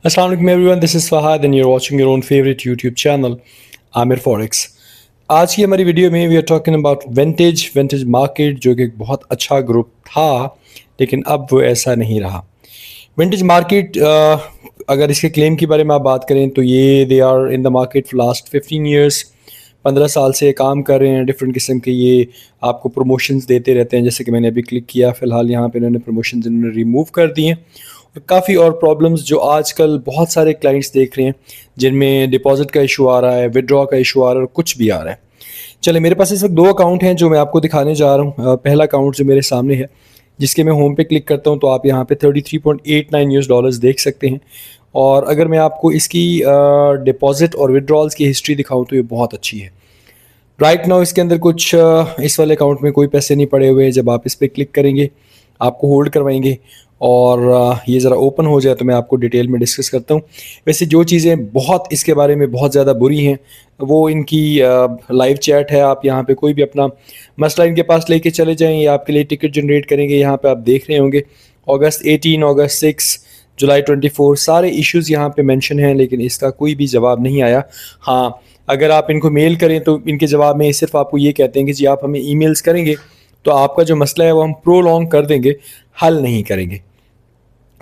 Assalamu alaikum everyone, this is Fahad and you're watching your own favorite YouTube channel, Amir Forex. आज की हमारी video में we are talking about vintage market, जो कि एक बहुत अच्छा ग्रुप था लेकिन अब वो ऐसा नहीं रहा। विंटेज मार्केट, अगर इसके क्लेम के बारे में आप बात करें तो ये they are in the market for last 15 years, 15 साल से काम कर रहे हैं। डिफरेंट किस्म के ये आपको प्रमोशंस देते रहते हैं, जैसे कि मैंने अभी क्लिक किया, फ़िलहाल यहाँ पे इन्होंने प्रमोशंस इन्होंने रिमूव कर दिए और काफ़ी और प्रॉब्लम्स जो आजकल बहुत सारे क्लाइंट्स देख रहे हैं, जिनमें डिपॉजिट का इशू आ रहा है, विड्रॉ का इशू आ रहा है और कुछ भी आ रहा है। चले, मेरे पास इस वक्त दो अकाउंट हैं जो मैं आपको दिखाने जा रहा हूँ। पहला अकाउंट जो मेरे सामने है, जिसके मैं होम पे क्लिक करता हूँ तो आप यहाँ पे 33.89 यूएस डॉलर्स देख सकते हैं। और अगर मैं आपको इसकी डिपॉजिट और विड्रॉल्स की हिस्ट्री दिखाऊँ तो ये बहुत अच्छी है। राइट नाउ इसके अंदर कुछ इस वाले अकाउंट में कोई पैसे नहीं पड़े हुए। जब आप इस पर क्लिक करेंगे आपको होल्ड करवाएंगे और ये ज़रा ओपन हो जाए तो मैं आपको डिटेल में डिस्कस करता हूँ। वैसे जो चीज़ें बहुत इसके बारे में बहुत ज़्यादा बुरी हैं वो इनकी लाइव चैट है। आप यहाँ पे कोई भी अपना मसला इनके पास लेके चले जाएं, ये आपके लिए टिकट जनरेट करेंगे। यहाँ पे आप देख रहे होंगे अगस्त 18, अगस्त 6, जुलाई 24 सारे इश्यूज़ यहाँ पे मेंशन हैं, लेकिन इसका कोई भी जवाब नहीं आया। हाँ, अगर आप इनको मेल करें तो इनके जवाब में सिर्फ आपको ये कहते हैं कि जी आप हमें ईमेल्स करेंगे तो आपका जो मसला है वो हम प्रोलॉन्ग कर देंगे, हल नहीं करेंगे।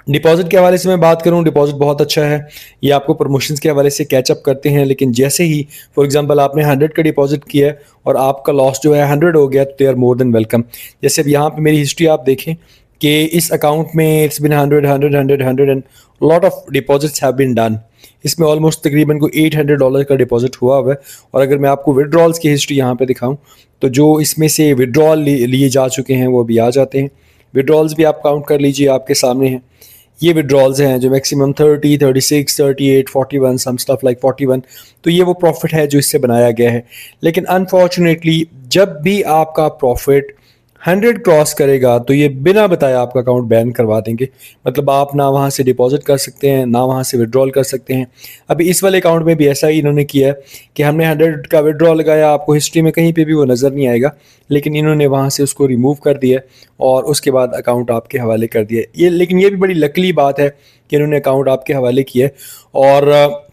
डिपॉजिट के हवाले से मैं बात करूं, डिपॉजिट बहुत अच्छा है। ये आपको प्रमोशंस के हवाले से कैचअप करते हैं, लेकिन जैसे ही फॉर एग्जांपल आपने 100 का डिपॉजिट किया है और आपका लॉस जो है 100 हो गया तो they are more than welcome. जैसे अब यहाँ पे मेरी हिस्ट्री आप देखें कि इस अकाउंट में it's been 100 and lot of deposits have been done. इसमें ऑलमोस्ट तकरीबन को $800 का डिपॉजिट हुआ हुआ है। और अगर मैं आपको विड्रॉल्स की हिस्ट्री यहाँ पे दिखाऊं तो जो इसमें से विड्रॉल लिए जा चुके हैं वो भी आ जाते हैं। विड्रॉल्स भी आप काउंट कर लीजिए, आपके सामने हैं। ये विड्रॉल्स हैं जो मैक्सिमम 30, 36, 38, 41, सम स्टफ लाइक 41। तो ये वो प्रॉफिट है जो इससे बनाया गया है। लेकिन अनफॉर्चुनेटली जब भी आपका प्रॉफिट 100 क्रॉस करेगा तो ये बिना बताए आपका अकाउंट बैन करवा देंगे। मतलब आप ना वहाँ से डिपॉजिट कर सकते हैं ना वहाँ से विड्रॉल कर सकते हैं। अभी इस वाले अकाउंट में भी ऐसा ही इन्होंने किया है कि हमने 100 का विड्रॉल लगाया, आपको हिस्ट्री में कहीं पे भी वो नज़र नहीं आएगा, लेकिन इन्होंने वहाँ से उसको रिमूव कर दिया और उसके बाद अकाउंट आपके हवाले कर दिया ये। लेकिन ये भी बड़ी लकीली बात है कि इन्होंने अकाउंट आपके हवाले किया है। और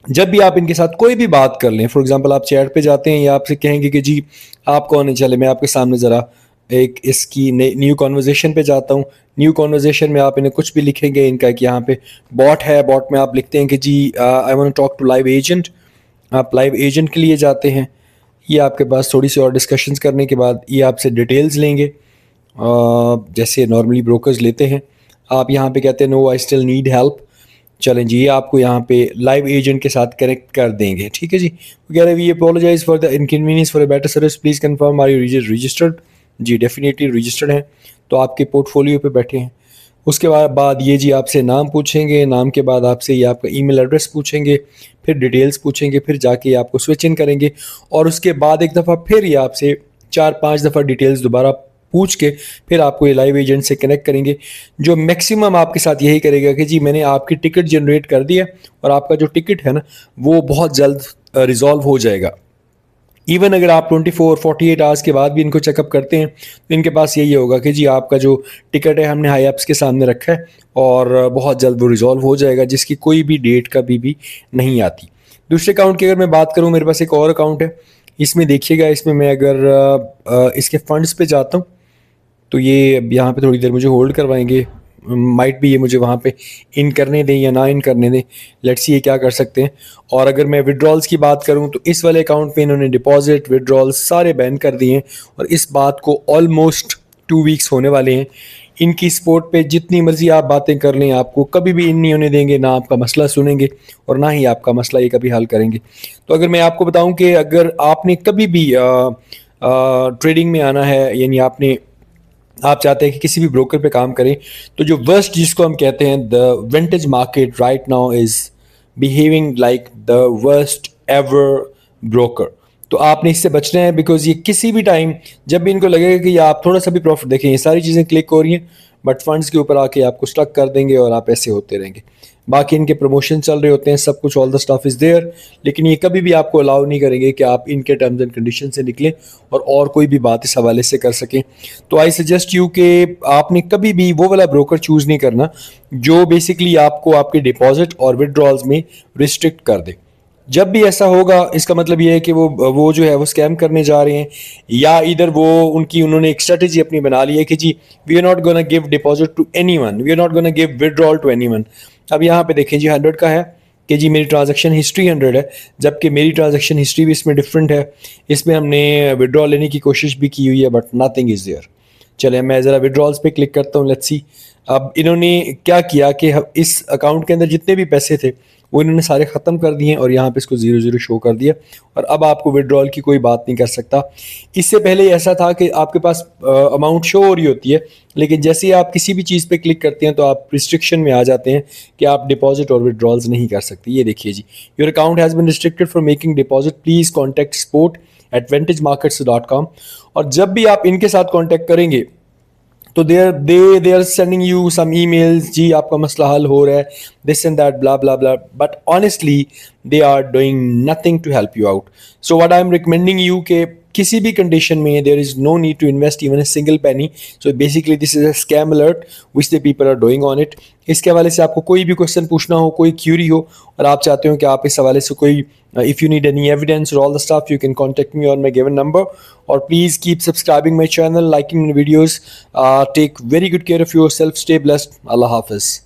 जब भी आप इनके साथ कोई भी बात कर लें, फॉर एग्जांपल आप चैट पे जाते हैं या आपसे कहेंगे कि जी आप कौन है, चले मैं आपके सामने ज़रा एक इसकी न्यू कॉन्वर्जेशन पे जाता हूँ। न्यू कॉन्वर्जेशन में आप इन्हें कुछ भी लिखेंगे इनका कि यहाँ पे बॉट है, बॉट में आप लिखते हैं कि जी I want to talk to live agent. आप लाइव एजेंट के लिए जाते हैं। ये आपके पास थोड़ी सी और डिस्कशंस करने के बाद ये आपसे डिटेल्स लेंगे, जैसे नॉर्मली ब्रोकर्स लेते हैं। आप यहाँ पे कहते हैं no I still need help. चलें जी, ये आपको यहाँ पे लाइव एजेंट के साथ कनेक्ट कर देंगे। ठीक है जी, वो कह रहे हैं we apologize for the inconvenience for a better service, please confirm are you registered. जी डेफिनेटली रजिस्टर्ड हैं, तो आपके पोर्टफोलियो पे बैठे हैं। उसके बाद ये जी आपसे नाम पूछेंगे, नाम के बाद आपसे ये आपका ईमेल एड्रेस पूछेंगे, फिर डिटेल्स पूछेंगे, फिर जाके ये आपको स्विच इन करेंगे और उसके बाद एक दफ़ा फिर ये आपसे 4-5 दफ़ा डिटेल्स दोबारा पूछ के फिर आपको ये लाइव एजेंट से कनेक्ट करेंगे, जो मैक्सिमम आपके साथ यही करेगा कि जी मैंने आपकी टिकट जनरेट कर दिया और आपका जो टिकट है ना वो बहुत जल्द रिजॉल्व हो जाएगा। इवन अगर आप 24-48 आवर्स के बाद भी इनको चेकअप करते हैं तो इनके पास यही होगा कि जी आपका जो टिकट है हमने हाई एप्स के सामने रखा है और बहुत जल्द वो रिजॉल्व हो जाएगा, जिसकी कोई भी डेट कभी भी नहीं आती। दूसरे अकाउंट की अगर मैं बात करूं, मेरे पास एक और अकाउंट है। इसमें देखिएगा, इसमें मैं अगर इसके फंड्स पे जाता हूँ तो ये यहाँ पे थोड़ी देर मुझे होल्ड करवाएंगे। माइट भी ये मुझे वहाँ पे इन करने दें या ना इन करने दें, लेट्स सी ये क्या कर सकते हैं। और अगर मैं विड्रॉल्स की बात करूँ तो इस वाले अकाउंट पे इन्होंने डिपॉजिट विड्रॉल्स सारे बैन कर दिए हैं और इस बात को ऑलमोस्ट 2 वीक्स होने वाले हैं। इनकी सपोर्ट पे जितनी मर्जी आप बातें कर लें, आपको कभी भी इन नहीं होने देंगे, ना आपका मसला सुनेंगे और ना ही आपका मसला ये कभी हल करेंगे। तो अगर मैं आपको बताऊं कि अगर आपने कभी भी ट्रेडिंग में आना है, यानी आप चाहते हैं कि किसी भी ब्रोकर पे काम करें, तो जो वर्स्ट जिसको हम कहते हैं the vintage market right now is behaving like the worst ever broker. तो आपने इससे बचना है, बिकॉज ये किसी भी टाइम जब भी इनको लगेगा कि आप थोड़ा सा भी प्रॉफिट देखें, ये सारी चीज़ें क्लिक हो रही हैं बट फंड्स के ऊपर आके आपको स्टक कर देंगे और आप ऐसे होते रहेंगे। बाकी इनके प्रमोशन चल रहे होते हैं, सब कुछ, all the stuff is there, लेकिन ये कभी भी आपको अलाउ नहीं करेंगे कि आप इनके टर्म्स एंड कंडीशन से निकलें और कोई भी बात इस हवाले से कर सकें। तो आई सजेस्ट यू कि आपने कभी भी वो वाला ब्रोकर चूज़ नहीं करना जो बेसिकली आपको आपके डिपॉजिट और विड्रॉल्स में रिस्ट्रिक्ट कर दे। जब भी ऐसा होगा इसका मतलब ये है कि वो जो है वो स्कैम करने जा रहे हैं, या इधर उन्होंने एक स्ट्रेटेजी अपनी बना ली है कि जी we are not gonna give deposit to anyone, we are not gonna give withdrawal to anyone. अब यहाँ पे देखें जी 100 का है कि जी मेरी ट्रांजैक्शन हिस्ट्री 100 है, जबकि मेरी ट्रांजैक्शन हिस्ट्री भी इसमें डिफरेंट है। इसमें हमने विड्रॉल लेने की कोशिश भी की हुई है बट नथिंग इज़ देयर। चले मैं ज़रा विड्रॉल्स पे क्लिक करता हूँ, लेट्स सी। अब इन्होंने क्या किया कि इस अकाउंट के अंदर जितने भी पैसे थे वो इन्होंने सारे ख़त्म कर दिए और यहाँ पे इसको 00 शो कर दिया, और अब आपको विड्रॉल की कोई बात नहीं कर सकता। इससे पहले ऐसा था कि आपके पास अमाउंट शो हो रही होती है, लेकिन जैसे ही आप किसी भी चीज़ पे क्लिक करते हैं तो आप रिस्ट्रिक्शन में आ जाते हैं कि आप डिपॉजिट और विड्रॉल्स नहीं कर सकते। ये देखिए जी, your account has been restricted from making deposit, please contact support@vantagemarkets.com। और जब भी आप इनके साथ कॉन्टैक्ट करेंगे तो they are sending you some emails, जी आपका मसला हल हो रहा है, this and that, blah blah blah, but honestly they are doing nothing to help you out. So what I am recommending you के किसी भी कंडीशन में there is no need to invest even a single penny. So basically this is a scam alert which the people are doing on it. इसके हवाले से आपको कोई भी क्वेश्चन पूछना हो, कोई क्यूरी हो, और आप चाहते हो कि आप इस हवाले से कोई if you need any evidence or all the stuff, you can contact me on my given number, or please keep subscribing my channel, liking my videos. Take very good care of yourself, stay blessed. Allah Hafiz.